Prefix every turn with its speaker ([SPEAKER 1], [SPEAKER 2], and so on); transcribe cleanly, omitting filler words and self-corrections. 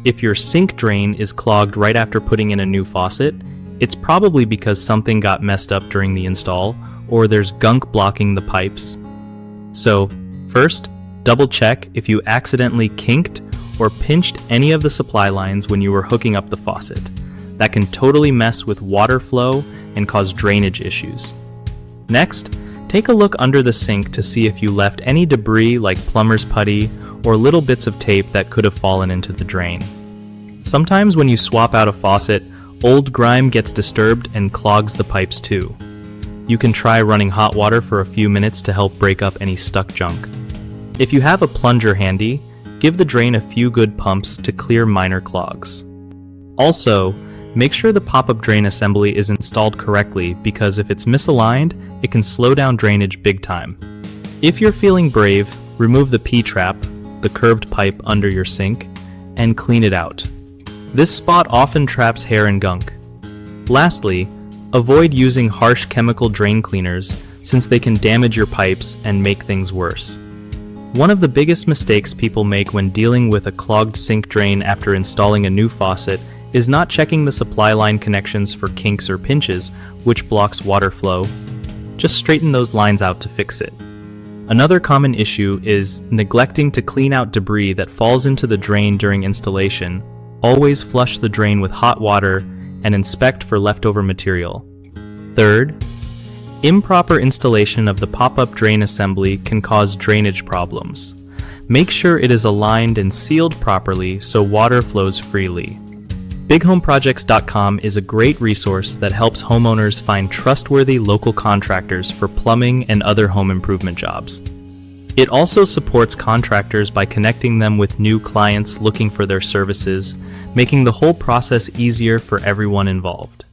[SPEAKER 1] If your sink drain is clogged right after putting in a new faucet, it's probably because something got messed up during the install, or there's gunk blocking the pipes. So, first, double check if you accidentally kinked or pinched any of the supply lines when you were hooking up the faucet. That can totally mess with water flow and cause drainage issues. Next, take a look under the sink to see if you left any debris like plumber's putty or little bits of tape that could have fallen into the drain. Sometimes when you swap out a faucet, old grime gets disturbed and clogs the pipes too. You can try running hot water for a few minutes to help break up any stuck junk. If you have a plunger handy, give the drain a few good pumps to clear minor clogs. Also, make sure the pop-up drain assembly is installed correctly because if it's misaligned, it can slow down drainage big time. If you're feeling brave, remove the P-trap, the curved pipe under your sink, and clean it out. This spot often traps hair and gunk. Lastly, avoid using harsh chemical drain cleaners since they can damage your pipes and make things worse. One of the biggest mistakes people make when dealing with a clogged sink drain after installing a new faucet is not checking the supply line connections for kinks or pinches, which blocks water flow. Just straighten those lines out to fix it. Another common issue is neglecting to clean out debris that falls into the drain during installation. Always flush the drain with hot water and inspect for leftover material. Third, improper installation of the pop-up drain assembly can cause drainage problems. Make sure it is aligned and sealed properly so water flows freely. BigHomeProjects.com is a great resource that helps homeowners find trustworthy local contractors for plumbing and other home improvement jobs. It also supports contractors by connecting them with new clients looking for their services, making the whole process easier for everyone involved.